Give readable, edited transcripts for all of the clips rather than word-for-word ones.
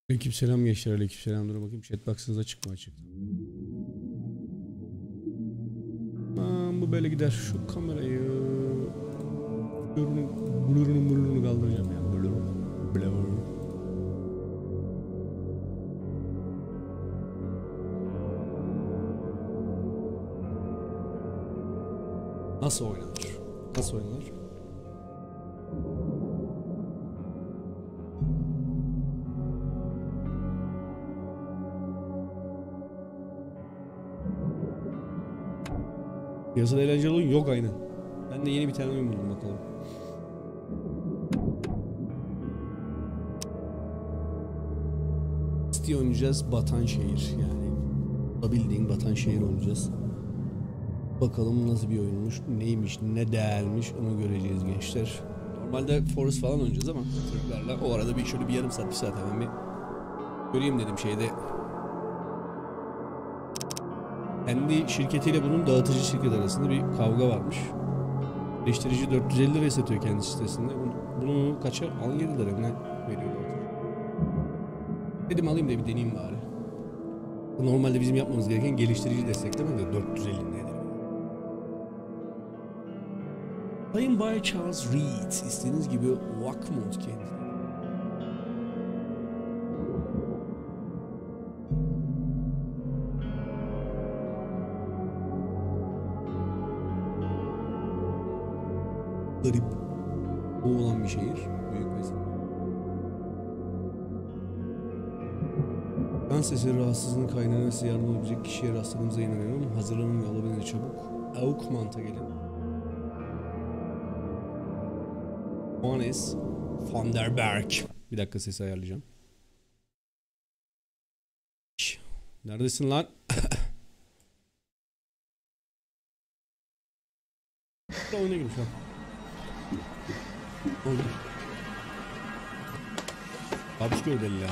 Aleykümselam gençler, aleykümselam. Dur bakayım chatbox'ınız açık mı? Açık. Aman bu böyle gider. Şu kamerayı blurunu kaldıracağım ya. Blur. Nasıl oynanır? Nasıl oynanır? Piyasada eğlenceli oyun yok aynen. Ben de yeni bir tane oyun buldum bakalım. City oynayacağız, batan şehir yani. Bildiğin batan şehir oynayacağız. Bakalım nasıl bir oyunmuş, neymiş, ne değermiş onu göreceğiz gençler. Normalde Forest falan oynayacağız ama Türklerle o arada şöyle bir yarım saat, bir saat hemen bir göreyim dedim şeyde. Kendi şirketiyle bunun dağıtıcı şirket arasında bir kavga varmış. Birleştirici 450 liraya satıyor kendi sitesinde. Bunu kaça? 17 lira ne veriyorlar? Dedim alayım da bir deneyeyim bari. Normalde bizim yapmamız gereken geliştirici destekleme de 450 nedir? Sayın Bay Charles Reed, istediğiniz gibi Walkmont kendi. Garip. O olan bir şehir. Büyük mesela. Kan sesi rahatsızlığının kaynağına size yardım olabilecek kişiye rastladığımıza inanıyorum. Hazırlanın ve olabildiğince çabuk. Aukmant'a gelin. Johannes van der Berg. Bir dakika sesi ayarlayacağım. Neredesin lan? Oyuna girmiş ha. Oldu. Kabus gördeli ya.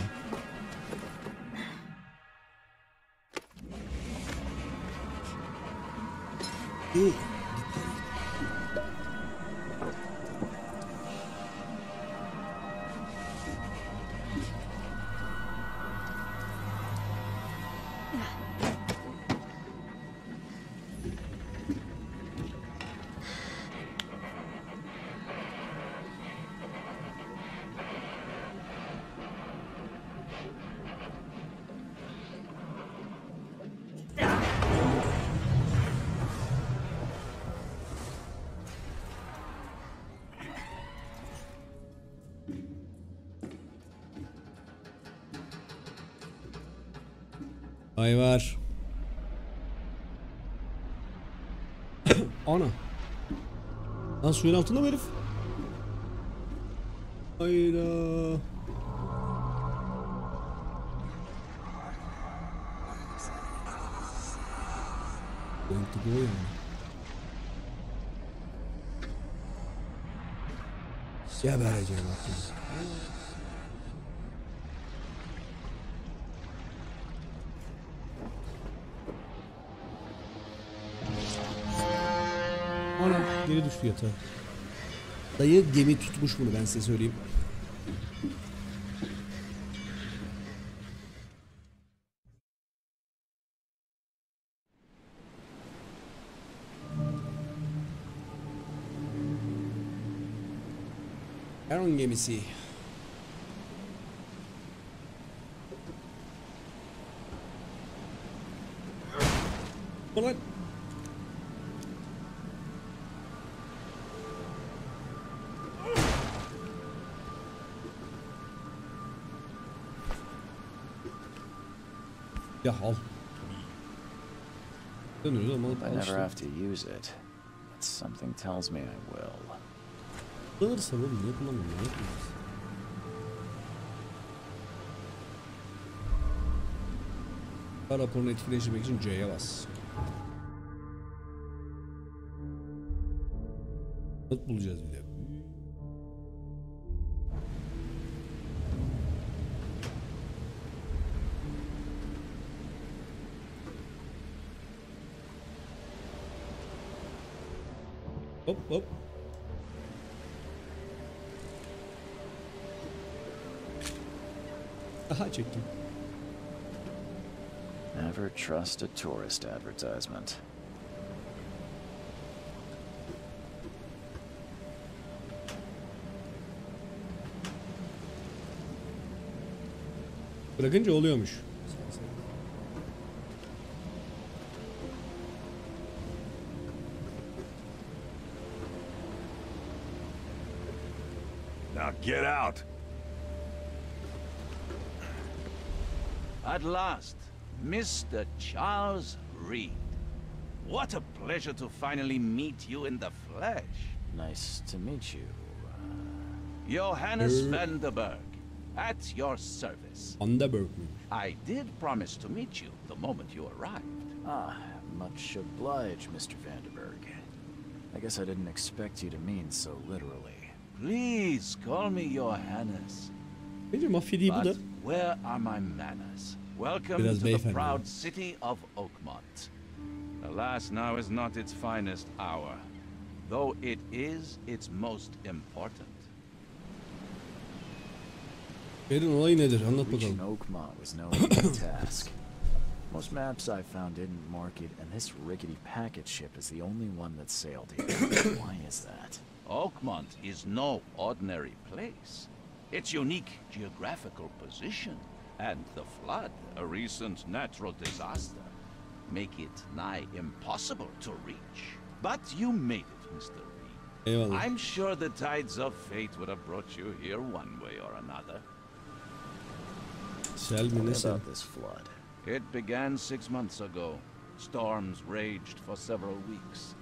Ay var. Ana. Lan suyun altında mı herif? Hayda. Going to go yani. Gebereceğim artık. Ana geri düştü yatağa. Dayı gemi tutmuş bunu ben size söyleyeyim. Aron gemisi. Ulan. Ya al. Dönüyoruz ama I never have to use it. But something tells me I will. kullanırsan oğlum niye kullanmıyorum? Ne yapıyorsun? Raporunu etkileştirmek için C'ye bas. Not bulacağız bir de. Hop hop. Aha çektim. Never trust a tourist advertisement. Bırakınca oluyormuş. Now get out. At last, Mr. Charles Reed. What a pleasure to finally meet you in the flesh. Nice to meet you. Johannes Vanderberg, at your service. Underberg mi? I did promise to meet you the moment you arrived. Ah, much obliged, Mr. Vanderberg. I guess I didn't expect you to mean so literally. Please call me Johannes. Bence mafya değil bu da. But where are my manners? Welcome Biraz to the beyefendi. proud city of Oakmont. Alas, now is not its finest hour, though it is its most important. Verin olayı nedir? Anlat Reaching bakalım. Oakmont was no easy task. Most maps I found didn't mark it, and this rickety packet ship is the only one that sailed here. Why is that? Oakmont is no ordinary place. Its unique geographical position and the flood, a recent natural disaster, make it nigh impossible to reach. But you made it, Mr. Reed. Eyvallah. I'm sure the tides of fate would have brought you here one way or another. Sel mi Tell me ne sel? about this flood. It began 6 months ago. Storms raged for several weeks,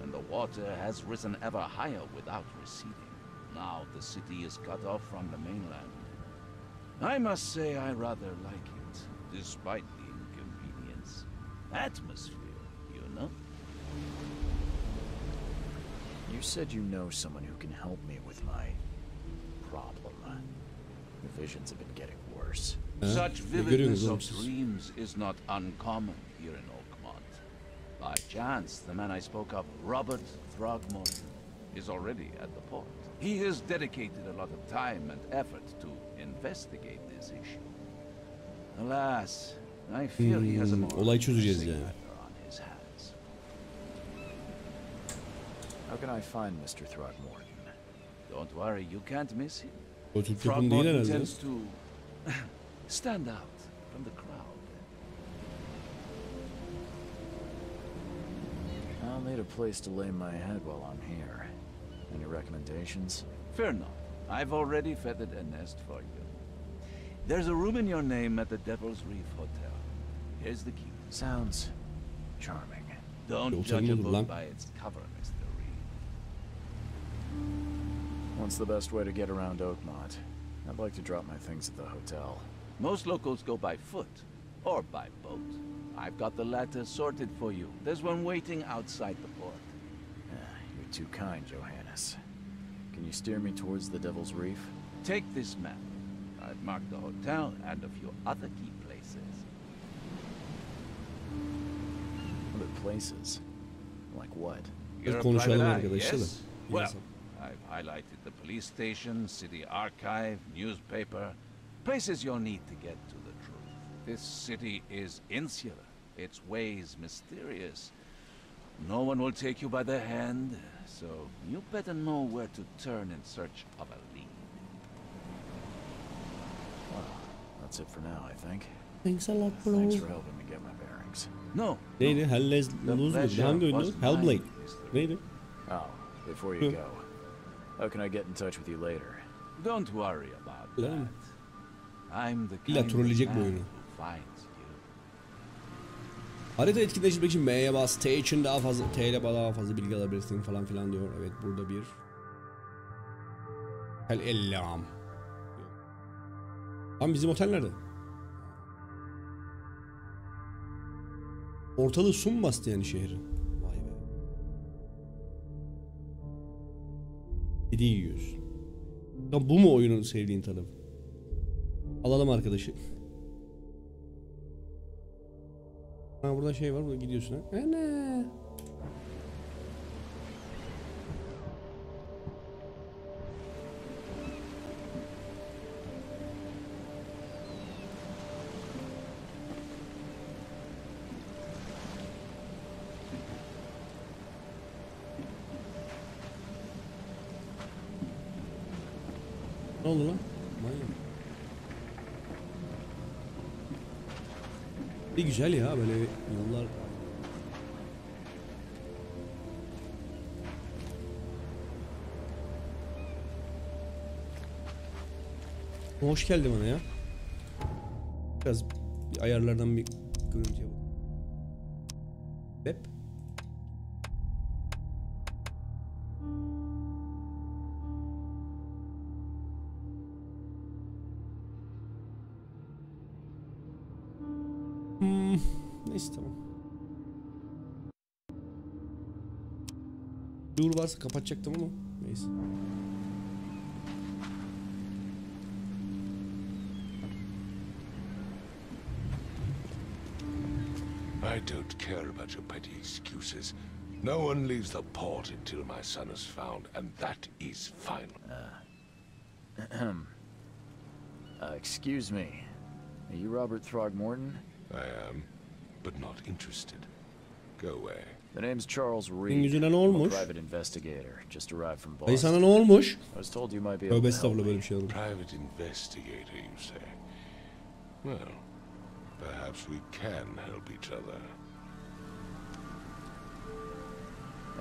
and the water has risen ever higher without receding. Now the city is cut off from the mainland. I must say I rather like it, despite the inconvenience. Atmosphere, you know? You said you know someone who can help me with my problem. The visions have been getting worse. Ha? Such Ne görüyorsunuz vividness oğlum of siz? dreams is not uncommon here in Oakmont. By chance, the man I spoke of, Robert Throgmorton, is already at the port. He has dedicated a lot of time and effort to investigate this issue. Alas, I fear he has a more olay çözeceğiz pressing yani. matter on his hands. How can I find Mr. Throgmorton? Don't worry, you can't miss him. O Türk yapımı değil Throgmorton herhalde. tends to stand out from the crowd. I'll need a place to lay my head while I'm here. Any recommendations? Fear not. I've already feathered a nest for you. There's a room in your name at the Devil's Reef Hotel. Here's the key. Sounds charming. Don't Otel judge a mi olur lan? book by its cover, Mr. Reed. What's the best way to get around Oakmont? I'd like to drop my things at the hotel. Most locals go by foot or by boat. I've got the latter sorted for you. There's one waiting outside the port. You're too kind, Johannes. Can you steer me towards the Devil's Reef? Take this map. I've marked the hotel and a few other key places. Other places? Like what? You're a konuşalım private eye, arkadaşlar da. yes? Well, Yes. I've highlighted the police station, city archive, newspaper, places you'll need to get to the truth. This city is insular, its ways mysterious. No one will take you by the hand, so you better know where to turn in search of a lead. Well, that's it for now, I think. Thanks a lot bro. Thanks for helping me get my bearings. No. Neydi? Hell's The Lose mu? pleasure Hangi oyundu? was Hellblade. mine, Mr. Neydi? Oh, before you go, how can I get in touch with you later? Don't worry about Öyle mi? that. I'm the İlla kind of trolleyecek bu man oyunu. who finds you. Harita etkileştirmek için M'ye bas. T için daha fazla, T ile daha fazla bilgi alabilirsin falan filan diyor. Evet burada bir Hel Ellam. Lan bizim otel nerede? Ortalığı su mu bastı yani şehrin? Vay be. Kedi yiyoruz. Ya bu mu oyunun sevdiğin tarafı? Alalım arkadaşı. Ha burada şey var, burada gidiyorsun ha. Ana. Ne oldu lan? Manyak. Bir güzel ya böyle yollar. Hoş geldi bana ya. Biraz bir ayarlardan bir görüntüye bak. Hep. Neyse tamam. Dur varsa kapatacaktım ama neyse. I don't care about your petty excuses. No one leaves the port until my son is found, and that is final. Excuse me. Are you Robert Throgmorton? I am, but not interested. Go away. The name's Charles Senin Reed. yüzüne ne I'm a olmuş? private investigator. Just arrived from Dayı sana Boston. ne olmuş? I was told you might be able Tövbe to help estağfurullah me. böyle bir şey olur. Private investigator, you say? Well, perhaps we can help each other.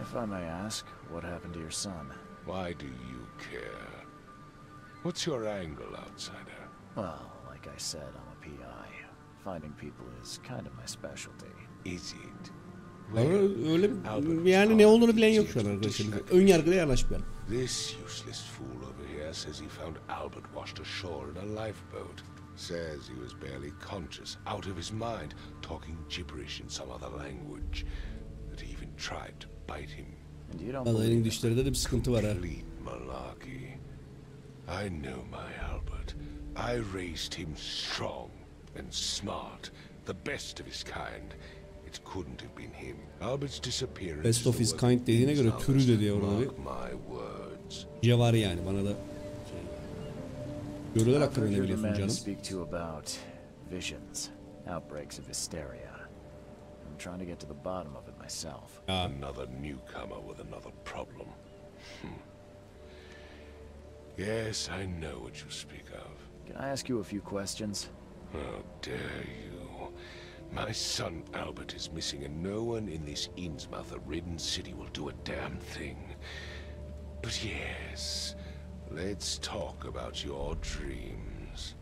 If I may ask, what happened to your son? Why do you care? What's your angle, outsider? Well, like I said, I'm a PI. Finding people is kind of my specialty. Is it? Ama öyle yani ne olduğunu bilen yok şu an arkadaşlar. Ön yargıda yanaşmayalım. This useless fool over here says he found Albert washed ashore in a lifeboat. Says he was barely conscious, out of his mind, talking gibberish in some other language. That he even tried to bite him. And you don't Adayın believe him? dişlerinde de bir sıkıntı var ha. Complete malarkey. I know my Albert. I raised him strong and smart, the best of his kind. It couldn't have been him. Albert's disappearance. Best of his kind dediğine göre türü de diyor orada bir. Mark my words. Var yani bana da görüler I've hakkında heard ne you're the biliyorsun man to canım? speak to about visions, outbreaks of hysteria. I'm trying to get to the bottom of it myself. Ya Another newcomer with another problem. Yes, I know what you speak of. Can I ask you a few questions? How dare you? My son Albert is missing, and no one in this Innsmouth-ridden city will do a damn thing. But yes, let's talk about your dreams.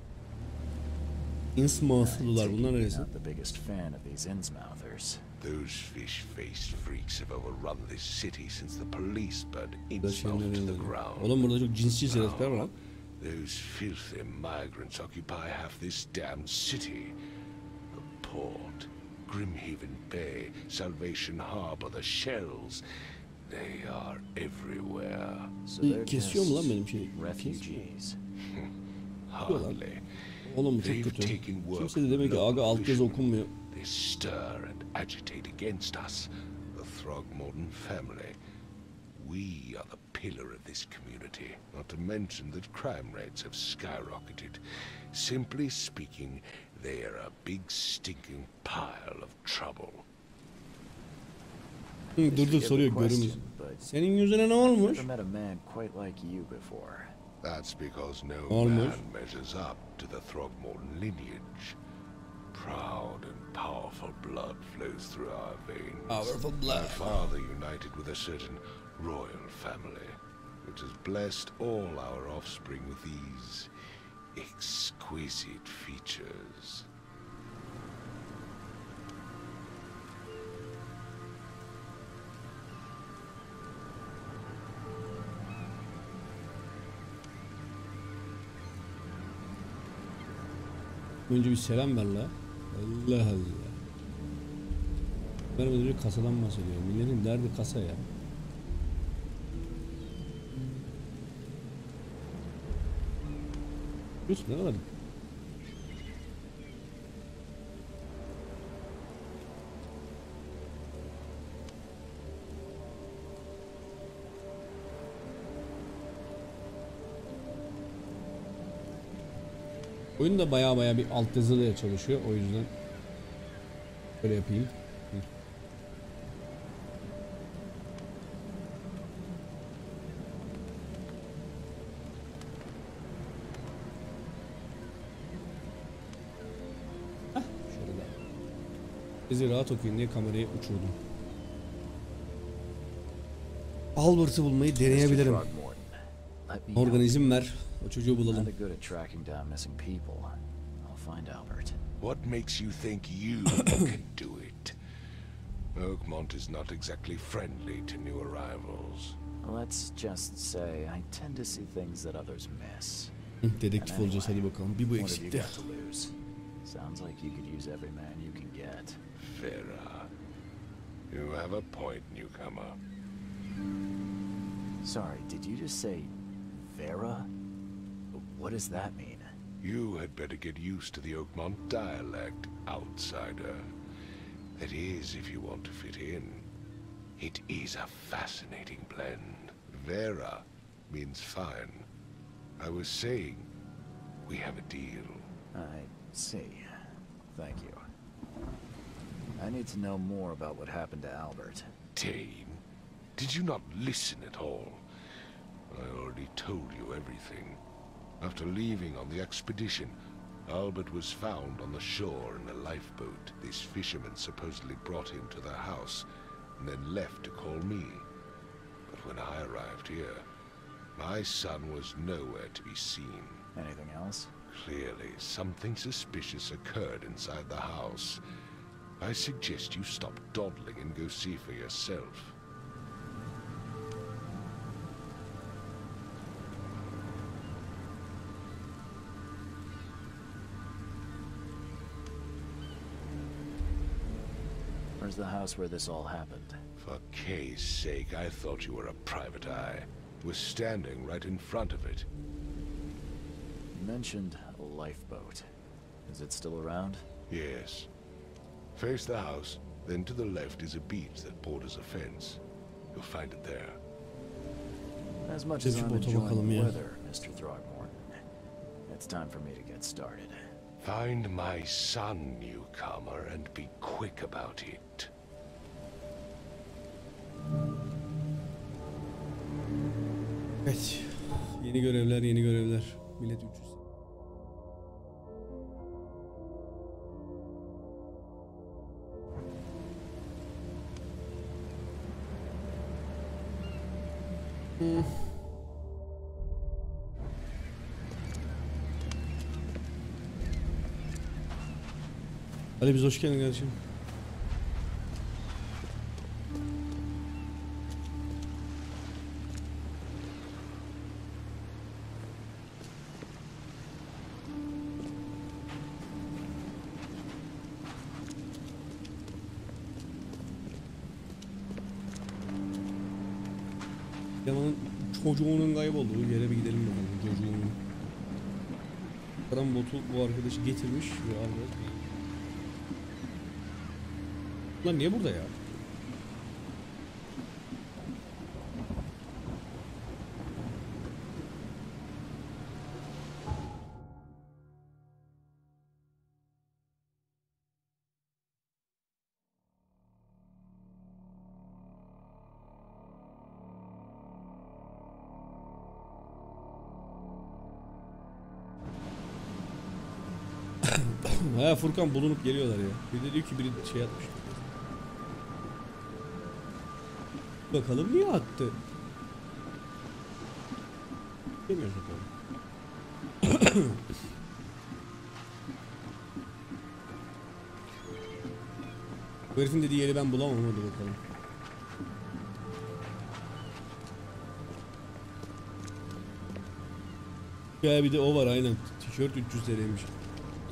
Innsmouth'lular bunlar You're neresi? not the biggest fan of these Innsmouthers. Those fish-faced freaks have overrun this city since the police burned Burada şey Innsmouth to the nereden? ground. Oğlum burada çok cinsçi herifler var lan. Those filthy migrants occupy half this damned city. The port, Grimhaven Bay, Salvation Harbor, the Shells. They are everywhere. So İyi, they're kesiyor mu lan just benim şeyi? refugees. Hardly. Oğlum bu çok They've kötü. taken work Kimse de demek ki from aga local alt yazı fishermen. okunmuyor. They stir and agitate against us, the Throgmorton family. We are the pillar of this community, not to mention that crime rates have skyrocketed. Simply speaking, they are a big stinking pile of trouble. Hı, dur Forgive the soruyor görünüyor. question, but Senin yüzüne ne I've olmuş? never met a man quite like you before. That's because no Almost. man measures up to the Throgmorton lineage. Proud and powerful blood flows through our veins. Powerful blood. My father united with a certain royal family, which has blessed all our offspring with these exquisite features. Önce bir selam ver la. Allah Allah. Ben önce kasadan bahsediyorum. Milletin derdi kasa ya. Yusuf ne kadar? Oyun da baya bir alt yazıyla çalışıyor. O yüzden böyle yapayım. Hı. Bizi rahat okuyun diye kamerayı uçurdum. Albert'ı bulmayı Mr. deneyebilirim. Throgmorton, let me Oradan help izin you. ver. O çocuğu bulalım. Not good at tracking down missing people. I'll find Albert. What makes you think you can do it? Oakmont is not exactly friendly to new arrivals. Let's just say I tend to see things that others miss. Dedektif olacağız hadi bakalım. Bir bu What have you eksikti. got to lose? Sounds like you could use every man you can get. Vera, you have a point, newcomer. Sorry, did you just say Vera? What does that mean? You had better get used to the Oakmont dialect, outsider. That is, if you want to fit in. It is a fascinating blend. Vera means fine. I was saying, we have a deal. I see. Thank you. I need to know more about what happened to Albert. Dane, did you not listen at all? I already told you everything. After leaving on the expedition, Albert was found on the shore in a lifeboat. This fisherman supposedly brought him to their house, and then left to call me. But when I arrived here, my son was nowhere to be seen. Anything else? Clearly, something suspicious occurred inside the house. I suggest you stop dawdling and go see for yourself. Where's the house where this all happened? For Kay's sake, I thought you were a private eye. Was standing right in front of it. You mentioned a lifeboat. Is it still around? Yes. Face the house, then to the left is a beach that borders a fence. You'll find it there. As much as Şu I'm bota enjoying bakalım the ya. weather, Mr. Throgmorton, it's time for me to get started. Find my son, newcomer, and be quick about it. Evet. Yeni görevler, yeni görevler. Millet 300. Ali biz hoş geldin kardeşim. Yaman'ın çocuğunun kaybolduğu yere bir gidelim bakalım çocuğunun. Karan botu bu arkadaşı getirmiş ve aldı. Lan niye burada ya? Ha Furkan bulunup geliyorlar ya. Bir de diyor ki biri şey atmış. Bakalım niye attı? Demiyoruz bakalım. Bu herifin dediği yeri ben bulamam, hadi bakalım. Ya bir de o var aynen. Tişört 300 TL'ymiş.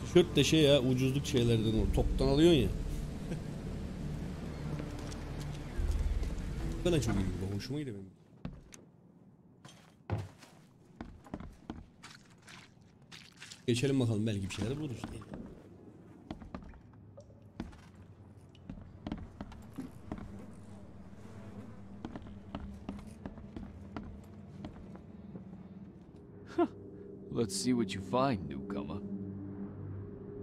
Tişört de şey ya, ucuzluk şeylerden, o toptan alıyorsun ya. Bana çok iyi, bu hoşuma gidiyor benim. Geçelim bakalım, belki bir şeyler buluruz. Let's see what you find, newcomer.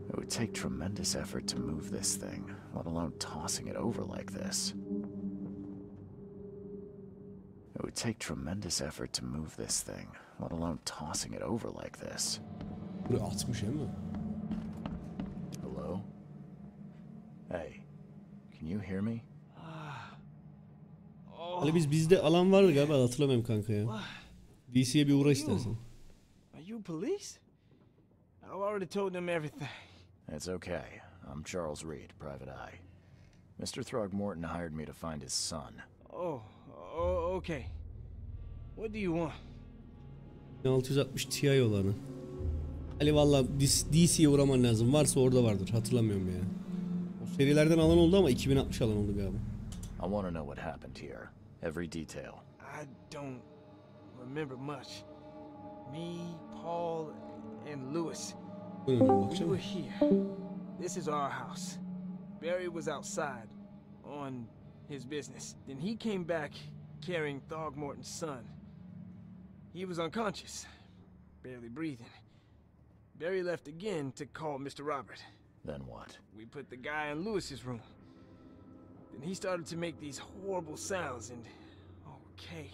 It would take tremendous effort to move this thing, let alone tossing it over like this. It would take tremendous effort to move this thing, let alone tossing it over like this. Buraya atmış değil mi? Hello? Hey, you hear me? Hani bizde alan vardı galiba, hatırlamıyorum kanka ya. DC'ye bir uğra istersen. Are you police? I've already told them everything. It's okay. I'm Charles Reed, Private Eye. Mr. Throgmorton hired me to find his son. Oh, okay. What do you want? 660 Ti olanı. Ali valla DC'ye uğraman lazım. Varsa orada vardır. Hatırlamıyorum ya. O serilerden alan oldu ama 2060 alan oldu galiba. I want to know what happened here. Every detail. I don't remember much. Me, Paul, and Lewis. Buyurun We bakacağım. were here. This is our house. Barry was outside on his business. Then he came back carrying Throgmorton's son. He was unconscious, barely breathing. Barry left again to call Mr. Robert. Then what? We put the guy in Lewis's room. Then he started to make these horrible sounds and... Okay.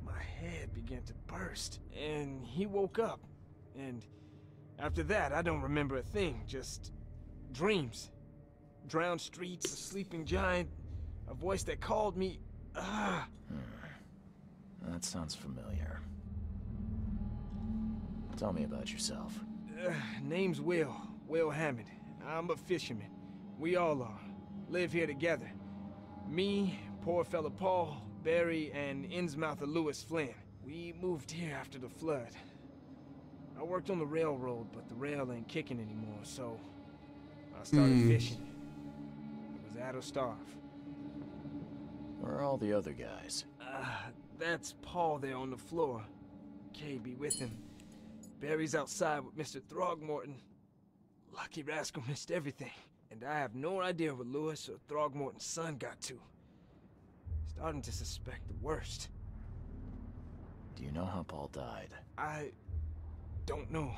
My head began to burst. And he woke up. And after that, I don't remember a thing. Just dreams. Drowned streets, a sleeping giant, a voice that called me... That sounds familiar. Tell me about yourself. Name's Will Hammond. I'm a fisherman. We all are. Live here together. Me, poor fella Paul, Barry, and Innsmouther Lewis Flynn. We moved here after the flood. I worked on the railroad, but the rail ain't kicking anymore, so I started fishing. It was at or starve. Where are all the other guys? That's Paul there on the floor. Kay be with him. Barry's outside with Mr. Throgmorton. Lucky rascal missed everything. And I have no idea what Lewis or Throgmorton's son got to. Starting to suspect the worst. Do you know how Paul died? I don't know.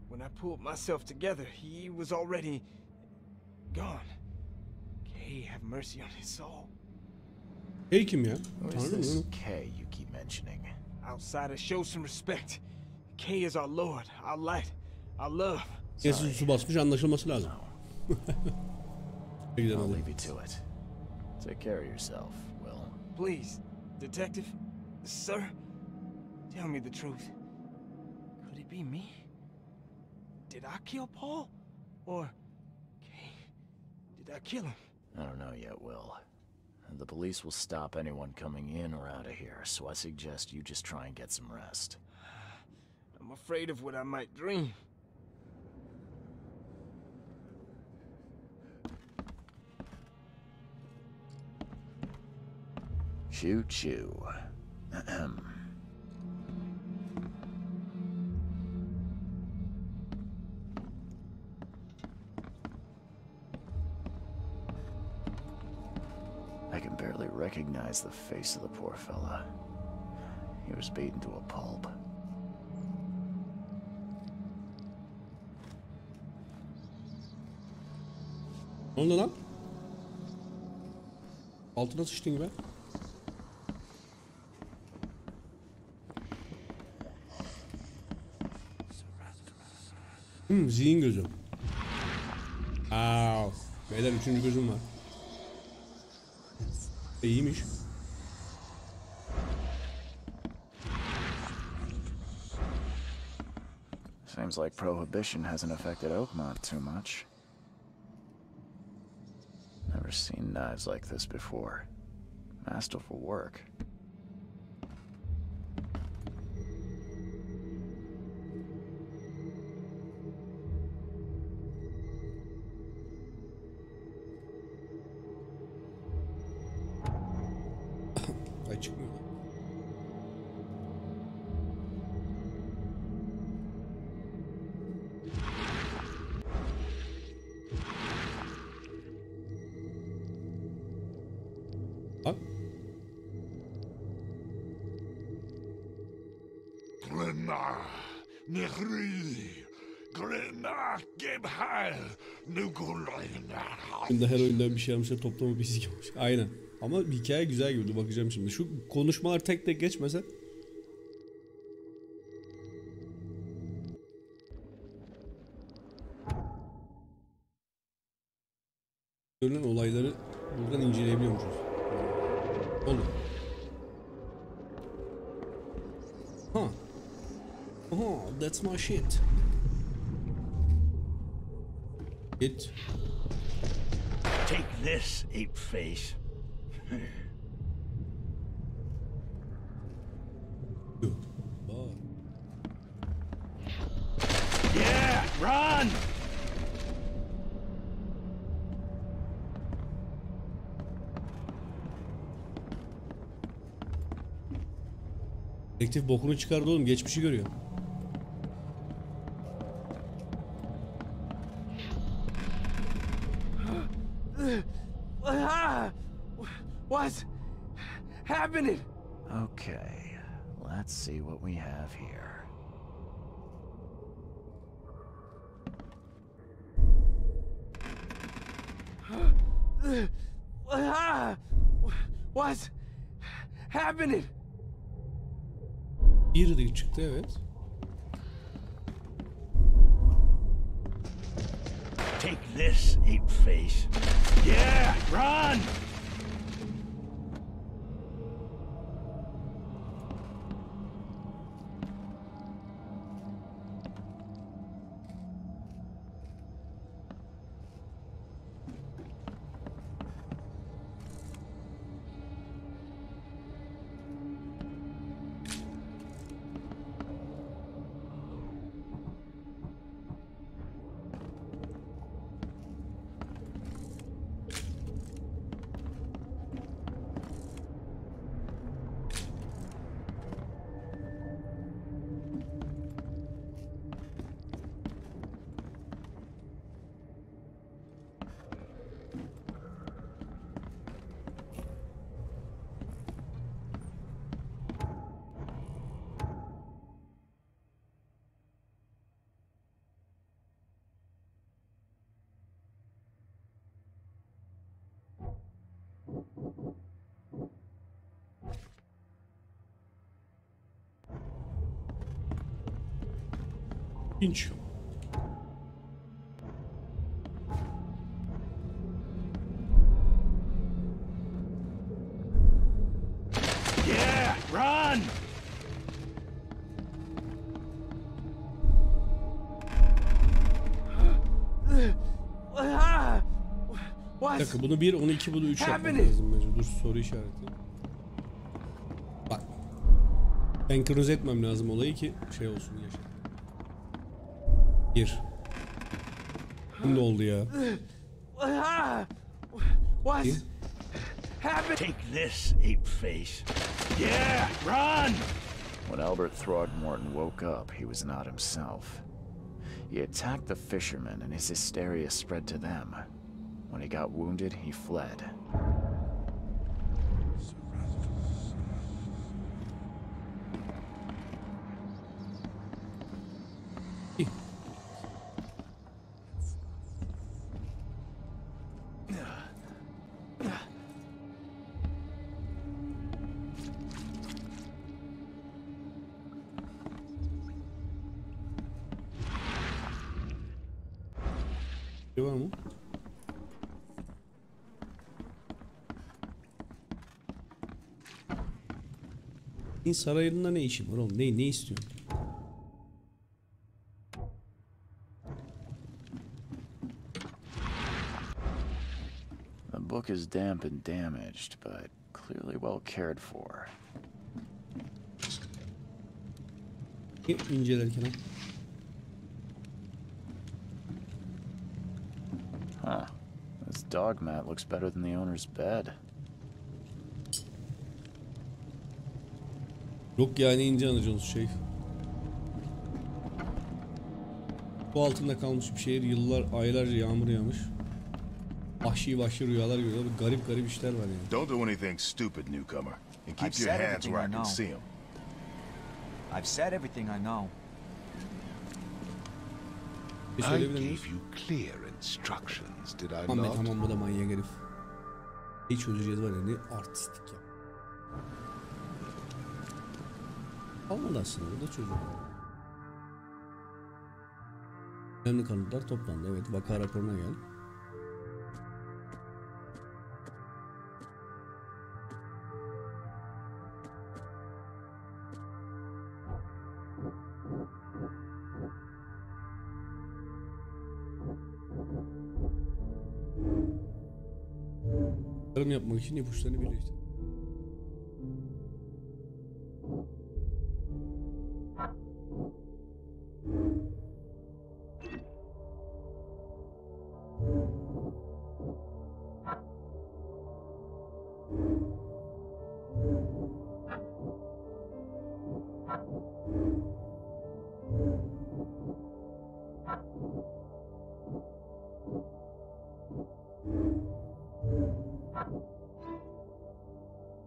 When I pulled myself together, he was already gone. Kay have mercy on his soul. Hey kim ya? Who is Tanrı this mı? Kay you keep mentioning? Outsiders, show some respect. Kay is our lord, our light, our love. Kesin su basmış, anlaşılması lazım. Gidelim I'll hadi. leave you to it. Take care of yourself, Will. Please, detective, sir, tell me the truth. Could it be me? Did I kill Paul? Or, Kay, did I kill him? I don't know yet, Will. The police will stop anyone coming in or out of here, so I suggest you just try and get some rest. I'm afraid of what I might dream. Choo choo. Ahem. I can barely recognize the face of the poor fella. He was beaten to a pulp. Ne oldu lan? Altına sıçtın gibi. Zihin gözü. Beyler 3. gözüm var. İyiymiş. Seems like prohibition hasn't affected Oakmont too much. Never seen knives like this before. Masterful work. Ay çıkmıyor. Ha? Glenna, Nehri, Glenna, Gebhal, Nugulina. Şimdi her oyundan bir şey almışlar, toplama pislik olmuş. Aynen. Ama hikaye güzel gibi. Bakacağım şimdi. Şu konuşmalar tek tek geçmese. Görülen olayları buradan inceleyebiliyormuşuz. Olur. Ha. Oh, that's my shit. It. Take this, ape face. Bye. Yeah, run! Dedektif bokunu çıkardı oğlum, geçmişi görüyor. What's happening? Okay, let's see what we have here. What's happening? Bir de çıktı, evet. Take this, ape face. Yeah, run! İnç. Yeah, run! Bir What's dakika, bunu 1, onu 2, bunu 3 yapmam happening? lazım bence. Dur, soru işareti. Bak. Senkronize etmem lazım olayı ki şey olsun, yaşa. 1. Şimdi oldu ya. what's İki. Take this, ape face. Yeah, run! When Albert Throgmorton woke up, he was not himself. He attacked the fishermen, and his hysteria spread to them. When he got wounded, he fled. Bir var mı? Sarayında ne işin var oğlum? Ne istiyorsun? The book is damp and damaged, but clearly well cared for. İncelerken ha. Huh. This dog mat looks better than the owner's bed. Yok yani Indiana Jones şey. Bu altında kalmış bir şehir, yıllar, aylarca yağmur yağmış. Vahşi rüyalar görüyor. Garip garip işler var yani. Don't do anything stupid, newcomer. And keep I've your said hands where I everything I can know. see them. I've said everything I know. Bir I söyleyebilir gave miyiz? you clear instructions, did I Tamam be, not? tamam, bu da manyak herif. Hiç çözeceğiz var ya, ne artistik ya. Olmadı aslında, bu da çözüm. Önemli kanıtlar toplandı. Evet, vaka raporuna gel. Tarım yapmak için ipuçlarını birleştir.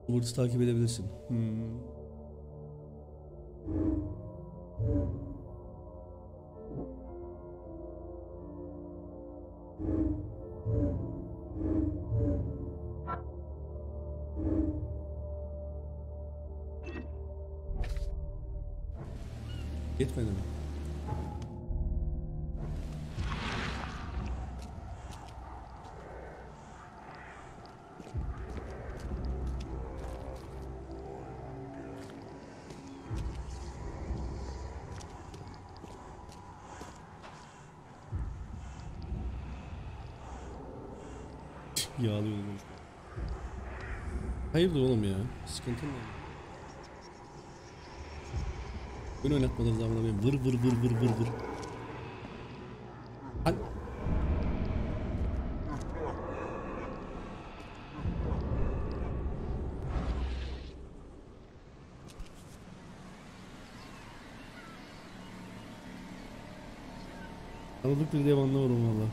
Robert'ı takip edebilirsin. Yetmedi mi? Yağlıyordum. Hayırdır oğlum ya? Sıkıntın ne? Oyun oynatmadığım zaman benim vır vır vır vır vır vır. Lan. Tanıdık bir diye banlamıyorum valla.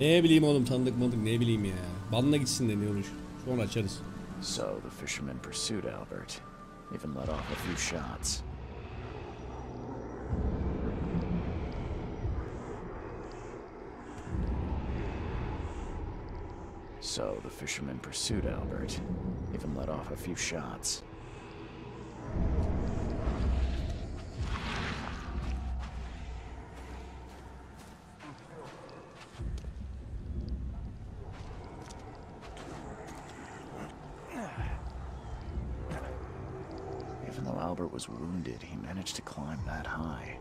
Ne bileyim oğlum, tanıdık ne bileyim ya. Banla gitsin de ne olur. Sonra açarız. So the fisherman pursued Albert, even let off a few shots. So the fisherman pursued Albert, even let off a few shots. Even though Albert was wounded, he managed to climb that high.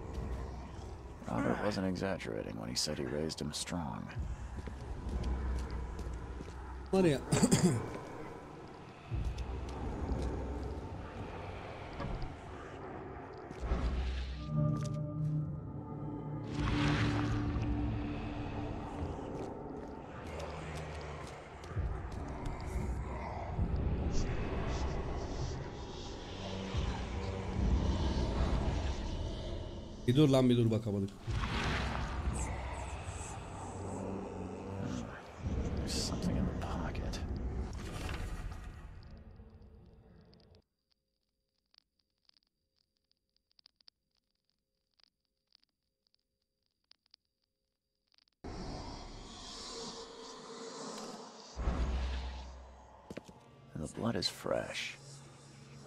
Robert wasn't exaggerating when he said he raised him strong. Var ya. Bir dur lan, bir dur, bakamadık. There's something in the pocket. And the blood is fresh.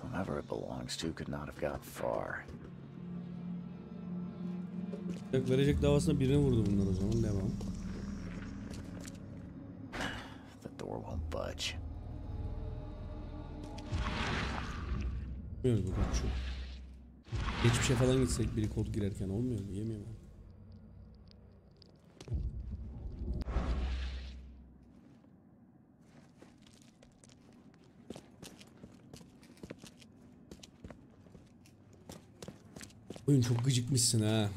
Whomever it belongs to could not have got far. Verecek davasında birini vurdu bunlar, o zaman devam. The door won't budge. Bilmiyoruz bakalım şu. Geçmişe falan gitsek biri kod girerken olmuyor mu? Yemiyor mu? Oyun çok gıcıkmışsın ha.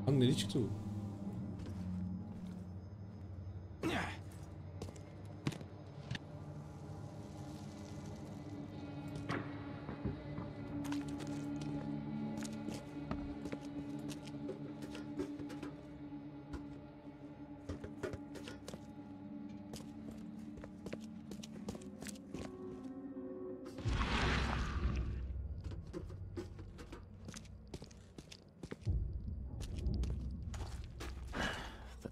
Lan nereye çıktı bu?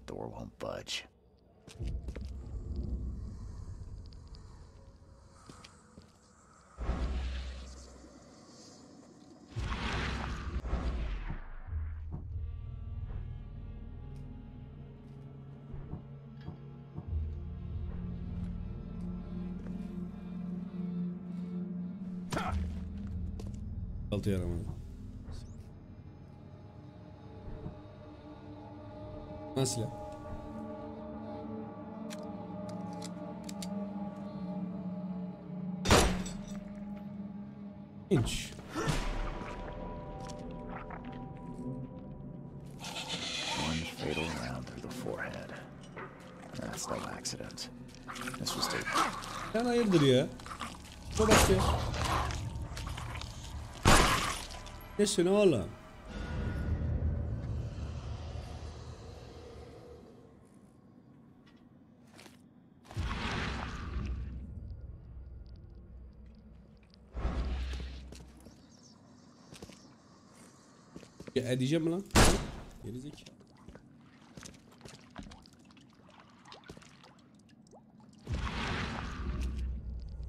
Door won't budge. Altı yaramadı. Nasıl? İnç. One fatal round through the forehead. That's no accident. This was taken. Sen hayırdır ya? Şuna bak ya. Ne seni valla? Ya edeceğim mi lan? Gerizekalı.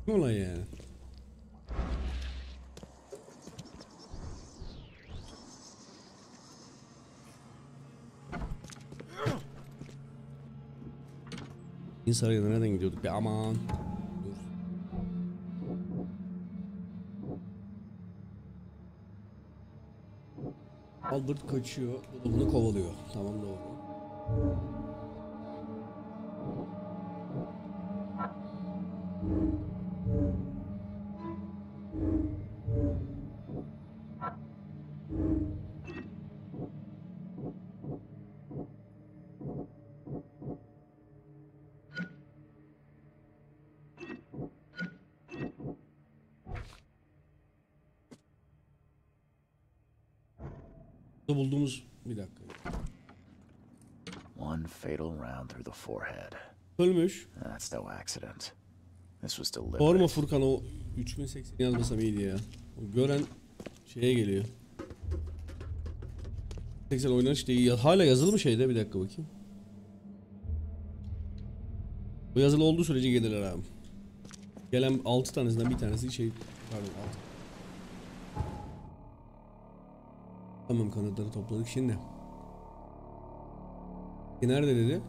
Ne olay yani? İnsaray'a nereden gidiyorduk be aman. Dur. Albert kaçıyor. Bunu kovalıyor. Tamam doğru. Bulduğumuz bir dakika. One fatal round through the forehead. Ölmüş. That's no accident. This was Doğru mu deliberate. Furkan, o 3080 yazmasam iyiydi ya. O gören şeye geliyor. 80 oynanış değil. Hala yazılı mı şeyde? Bir dakika bakayım. Bu yazılı olduğu sürece gelirler abi. Gelen 6 tanesinden bir tanesi şey, pardon 6. Tamam, kanıtları topladık şimdi. Nerede dedi?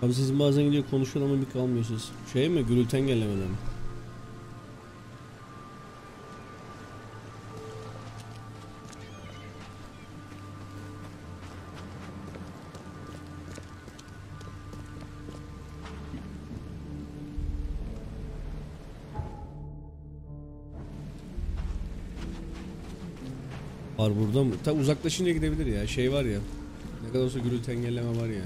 Abi sizin bazen gidiyor konuşuyor ama bir kalmıyorsunuz. Şey mi? Gürültü engellemeden mi? Var burada mı? Tabi uzaklaşınca gidebilir ya. Şey var ya. Ne kadar olsa gürültü engelleme var yani.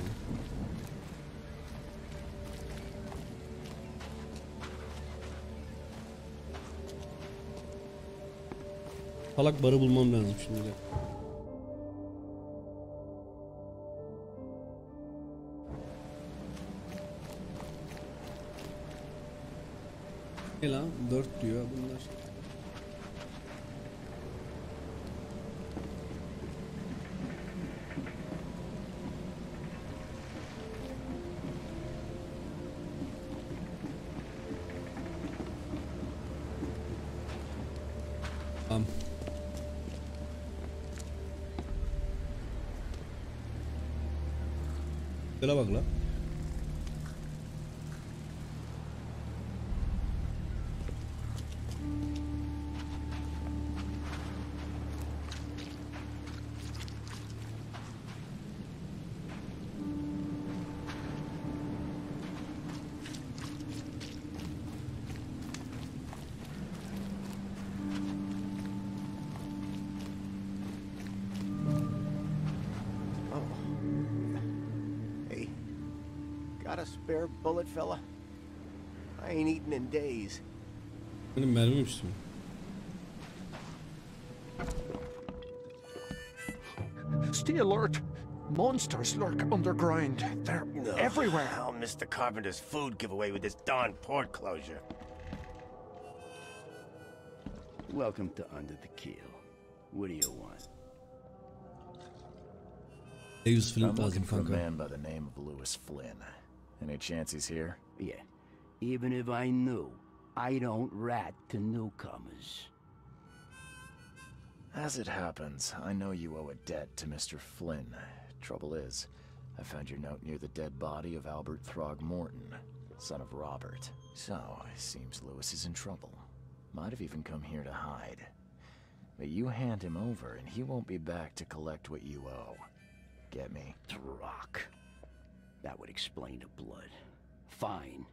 Salak barı bulmam lazım şimdi de. Ne lan? 4 diyor bunlar. Tamam. Şöyle bak la. Got a spare bullet, fella? I ain't eaten in days. Benim mermim istiyor. Stay alert. Monsters lurk underground. They're everywhere. I'll miss the carpenter's food giveaway with this darn port closure. Welcome to Under the Keel. What do you want? I'm looking for a man by the name of Lewis Flynn. Any chance he's here? Yeah. Even if I knew, I don't rat to newcomers. As it happens, I know you owe a debt to Mr. Flynn. Trouble is, I found your note near the dead body of Albert Throgmorton, son of Robert. So, it seems Lewis is in trouble. Might have even come here to hide. But you hand him over and he won't be back to collect what you owe. Get me? Throck. That would explain the blood. Fine.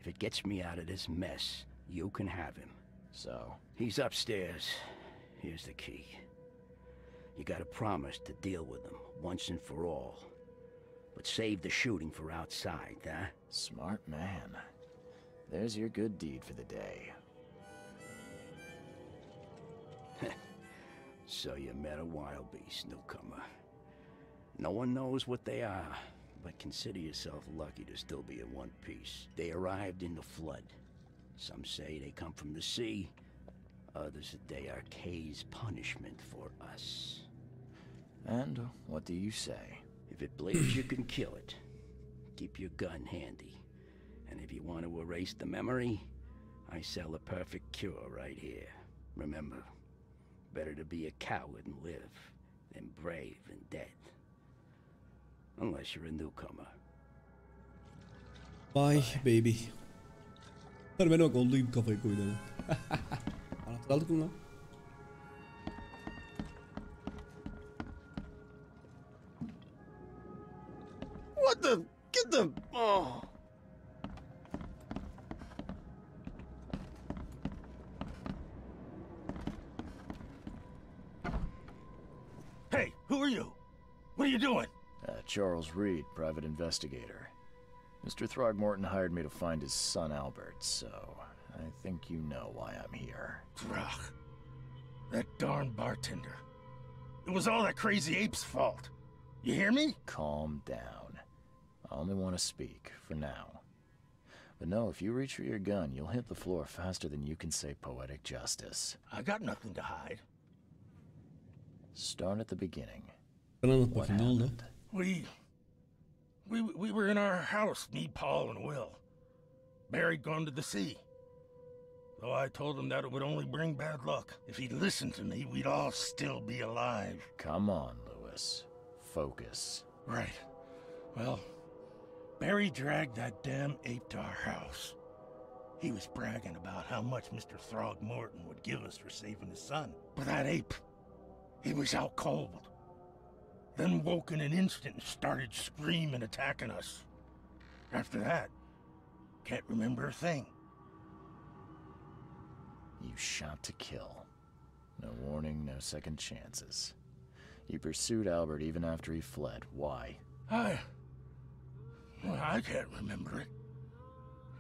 If it gets me out of this mess, you can have him. So? He's upstairs. Here's the key. You gotta promise to deal with him once and for all. But save the shooting for outside, huh? Smart man. There's your good deed for the day. So you met a wild beast, newcomer. No one knows what they are, but consider yourself lucky to still be in one piece. They arrived in the flood. Some say they come from the sea. Others that they are Kay's punishment for us. And what do you say? If it bleeds, you can kill it. Keep your gun handy. And if you want to erase the memory, I sell a perfect cure right here. Remember, better to be a coward and live than brave and dead. Unless you're a newcomer. Bye baby. Hadi bak olduğu gibi kafayı koydu hemen. Anahtar aldık mı lan? What the? Get the... Oh. Hey, who are you? What are you doing? Charles Reed, private investigator. Mr. Throgmorton hired me to find his son Albert, so I think you know why I'm here. Throg. That darn bartender. It was all that crazy ape's fault. You hear me? Calm down. I only want to speak, for now. But no, if you reach for your gun, you'll hit the floor faster than you can say poetic justice. I got nothing to hide. Start at the beginning. What happened? We were in our house, me, Paul, and Will. Barry'd gone to the sea. Though I told him that it would only bring bad luck. If he'd listened to me, we'd all still be alive. Come on, Lewis. Focus. Right. Well, Barry dragged that damn ape to our house. He was bragging about how much Mr. Throgmorton would give us for saving his son. But that ape, he was out cold. Then woke in an instant and started screaming, attacking us. After that, can't remember a thing. You shot to kill. No warning, no second chances. You pursued Albert even after he fled. Why? I can't remember it.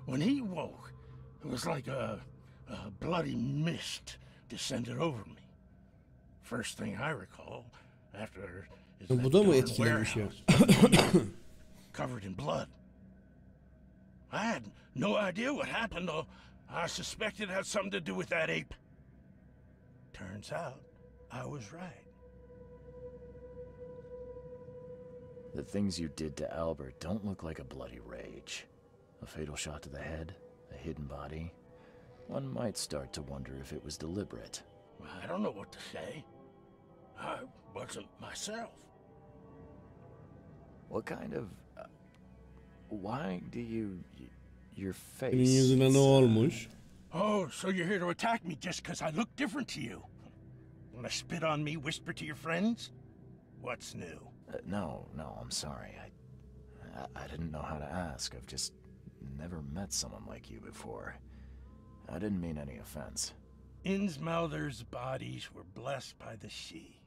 When he woke, it was like a bloody mist descended over me. First thing I recall, after... Bu da mı etkilemiş ya? Covered in blood. I had no idea what happened, though. I suspected it had something to do with that ape. Turns out, I was right. The things you did to Albert don't look like a bloody rage. A fatal shot to the head, a hidden body. One might start to wonder if it was deliberate. I don't know what to say. I wasn't myself. What kind of... why do you... your face... Senin yüzüne ne olmuş? Oh, so you're here to attack me just because I look different to you? Wanna spit on me, whisper to your friends? What's new? No, I'm sorry. I didn't know how to ask. I've just never met someone like you before. I didn't mean any offense. Innsmouther's bodies were blessed by the sea.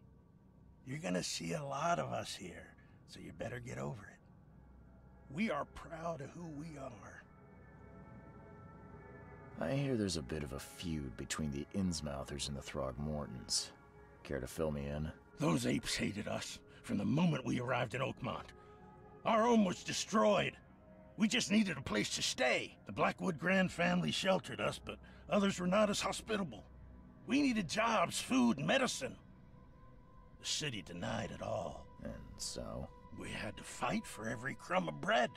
You're gonna see a lot of us here, so you better get over it. We are proud of who we are. I hear there's a bit of a feud between the Innsmouthers and the Throgmortons. Care to fill me in? Those apes hated us from the moment we arrived in Oakmont. Our home was destroyed. We just needed a place to stay. The Blackwood Grand family sheltered us, but others were not as hospitable. We needed jobs, food, and medicine. The city denied it all. And so? We had to fight for every crumb of bread.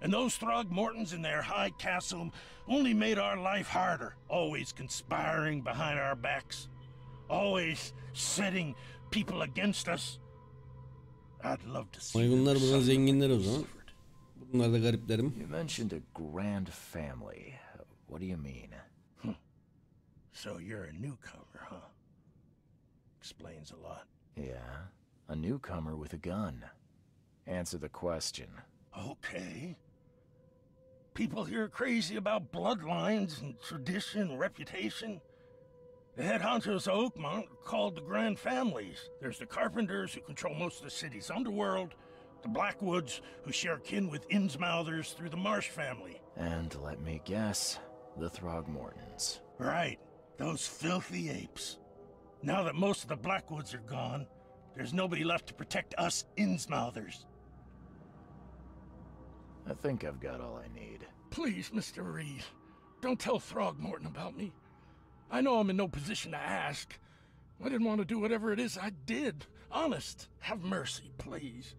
And those Throgmortons in their high castle only made our life harder, always conspiring behind our backs. always setting people against us. I'd love to see Maymunlar them buradan suffer zenginler o like we zaman. suffered. Bunlar da gariplerim. You mentioned a grand family. What do you mean? So you're a newcomer, huh? Explains a lot. Yeah, a newcomer with a gun. Answer the question. Okay. People here are crazy about bloodlines and tradition and reputation. The head honchos of Oakmont are called the Grand Families. There's the Carpenters, who control most of the city's underworld, the Blackwoods, who share kin with Innsmouthers through the Marsh family. And let me guess, the Throgmortons. Right, those filthy apes. Now that most of the Blackwoods are gone, there's nobody left to protect us Innsmouthers. I think I've got all I need. Please, Mr. Reed, don't tell Throgmorton about me. I know I'm in no position to ask. I didn't want to do whatever it is I did. Honest, have mercy, please.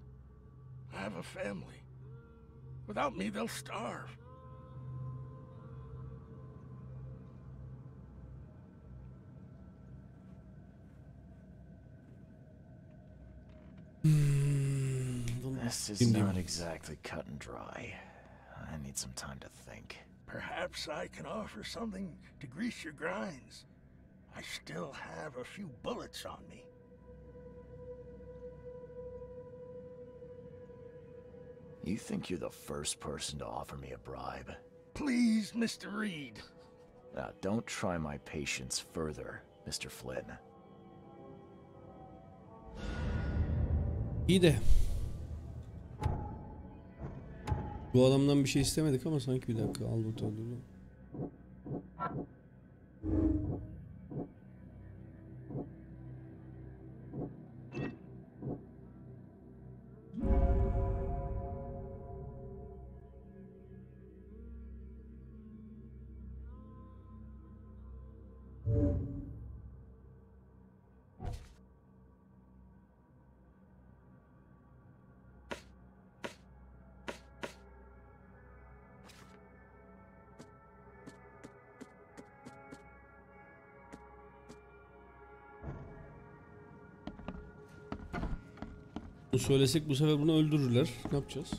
I have a family. Without me, they'll starve. This is not exactly cut and dry. I need some time to think. Perhaps I can offer something to grease your grinds. I still have a few bullets on me. You think you're the first person to offer me a bribe? Please, Mr. Reed. Now, don't try my patience further, Mr. Flynn. İyi de. Bu adamdan bir şey istemedik ama sanki bir dakika Albert öldürdü. Bunu söylesek bu sefer bunu öldürürler. Ne yapacağız?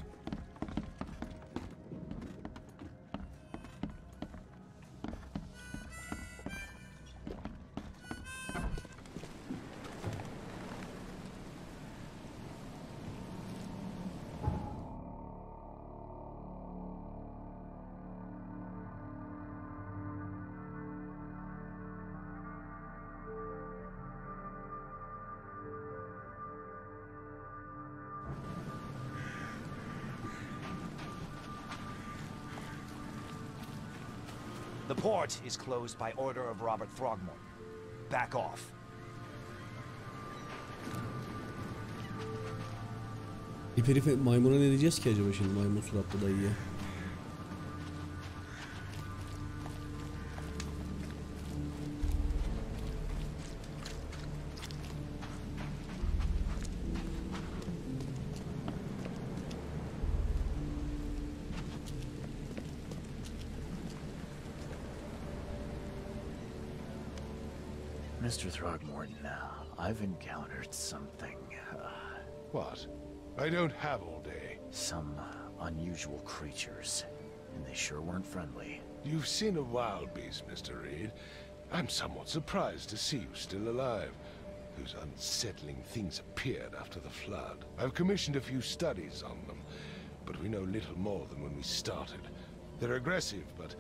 The port is closed by order of Robert Throgmorton. Back off. Herife maymuna ne diyeceğiz ki acaba şimdi maymun suratlı dayıya? Mr. Throgmorton, I've encountered something. What? I don't have all day. Some unusual creatures, and they sure weren't friendly. You've seen a wild beast, Mr. Reed. I'm somewhat surprised to see you still alive. Those unsettling things appeared after the flood. I've commissioned a few studies on them, but we know little more than when we started. They're aggressive, but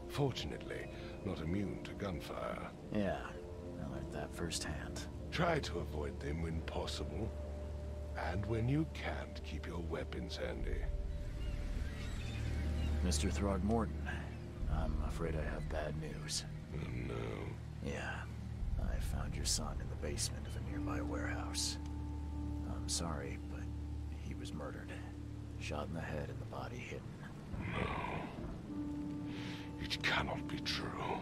fortunately not immune to gunfire. Yeah, I learned that firsthand. Try to avoid them when possible. And when you can't, keep your weapons handy. Mr. Throgmorton, I'm afraid I have bad news. Oh, no. Yeah, I found your son in the basement of a nearby warehouse. I'm sorry, but he was murdered. Shot in the head and the body hidden. No. It cannot be true.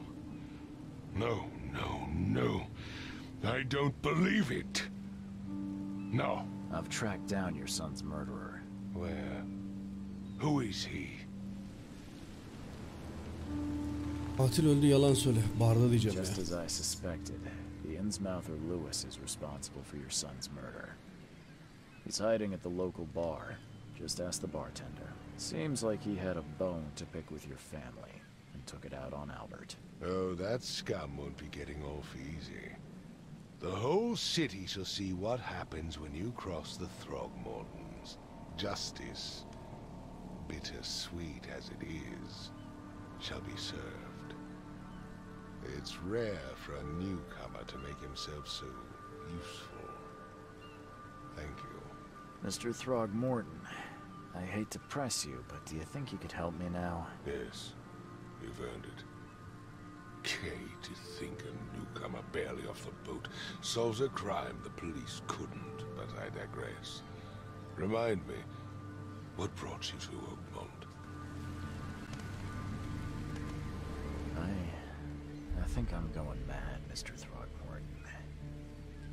No, no, no. I don't believe it. No. I've tracked down your son's murderer. Where? Who is he? Katil öldü, yalan söyle. Barda diyeceğim Just ya. as I suspected, the Innsmouther Lewis is responsible for your son's murder. He's hiding at the local bar. Just ask the bartender. Seems like he had a bone to pick with your family and took it out on Albert. Oh, that scum won't be getting off easy. The whole city shall see what happens when you cross the Throgmortons. Justice, bittersweet as it is, shall be served. It's rare for a newcomer to make himself so useful. Thank you. Mr. Throgmorton, I hate to press you, but do you think you could help me now? Yes, you've earned it. Kay, to think a newcomer barely off the boat solves a crime the police couldn't, but I digress. Remind me, what brought you to Oakmont? I think I'm going mad, Mr. Throgmorton.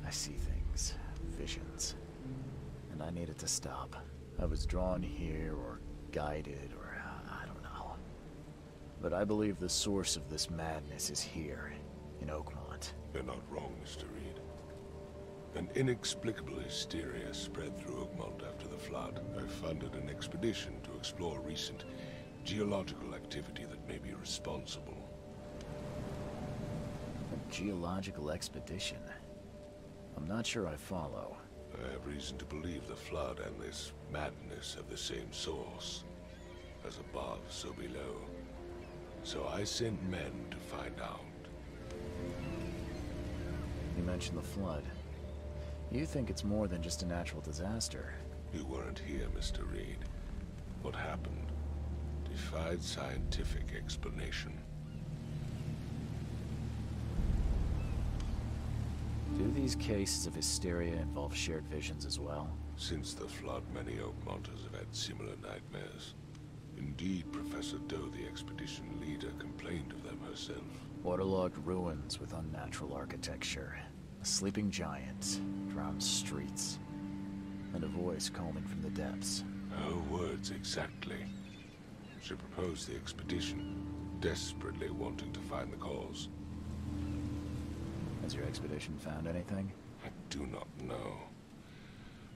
I see things, visions, and I needed to stop. I was drawn here, or guided, or I don't know. But I believe the source of this madness is here, in Oakmont. You're not wrong, Mr. Reed. An inexplicable hysteria spread through Oakmont after the flood. I funded an expedition to explore recent geological activity that may be responsible. A geological expedition? I'm not sure I follow. I have reason to believe the flood and this madness have the same source. As above, so below. So I sent men to find out. You mentioned the flood. You think it's more than just a natural disaster? You weren't here, Mr. Reed. What happened defied scientific explanation. Do these cases of hysteria involve shared visions as well? Since the flood, many Oakmonters have had similar nightmares. Indeed, Professor Doe, the expedition leader, complained of them herself. Waterlogged ruins with unnatural architecture. A sleeping giant, drowned streets, and a voice calling from the depths. Her words exactly. She proposed the expedition, desperately wanting to find the cause. Has your expedition found anything? I do not know.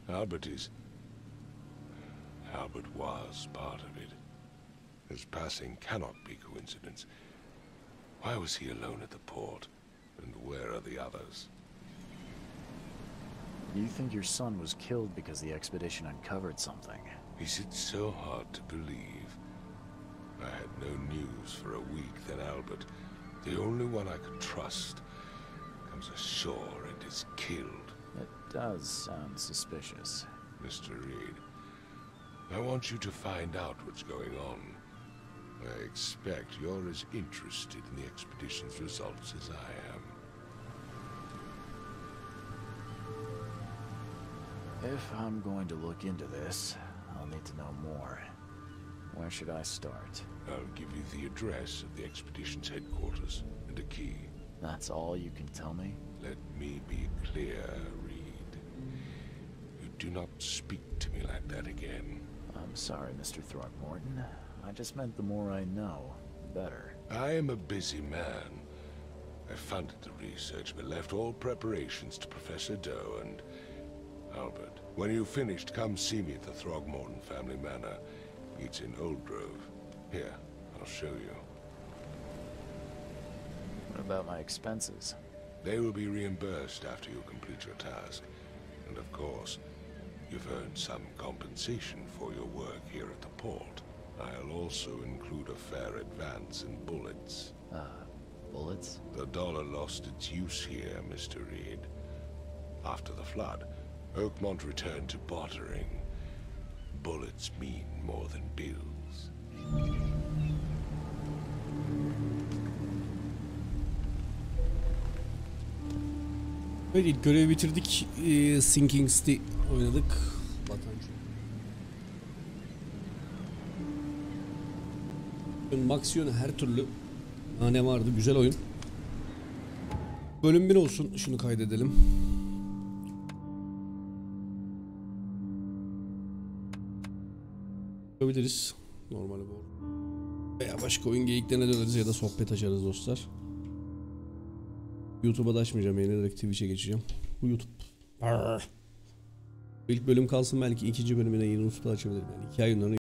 Albert was part of it. His passing cannot be coincidence. Why was he alone at the port? And where are the others? You think your son was killed because the expedition uncovered something? Is it so hard to believe? I had no news for a week, then Albert, the only one I could trust, comes ashore and is killed. It does sound suspicious. Mr. Reed, I want you to find out what's going on. I expect you're as interested in the expedition's results as I am. If I'm going to look into this, I'll need to know more. Where should I start? I'll give you the address of the expedition's headquarters and a key. That's all you can tell me? Let me be clear, Reed. You do not speak to me like that again. I'm sorry, Mr. Throgmorton. I just meant the more I know, the better. I am a busy man. I funded the research, but left all preparations to Professor Doe and Albert. When you've finished, come see me at the Throgmorton family manor. It's in Old Grove. Here, I'll show you. What about my expenses? They will be reimbursed after you complete your task. And of course, you've earned some compensation for your work here at the port. I'll also include a fair advance in bullets. Bullets? The dollar lost its use here, Mr. Reed. After the flood, Oakmont returned to bartering. Bullets mean more than bills. Evet, ilk görevi bitirdik. Sinking City oynadık. Maxion her türlü ne vardı, güzel oyun. Bölüm 1 olsun, şunu kaydedelim. Yapabiliriz normal bu. Veya başka oyun geyiklerine döneriz ya da sohbet açarız dostlar. YouTube'a da açmayacağım. Yine direkt Twitch'e geçeceğim. Bu YouTube. İlk bölüm kalsın, belki ikinci bölümüne yeni usta açabilirim. Yani 2 ay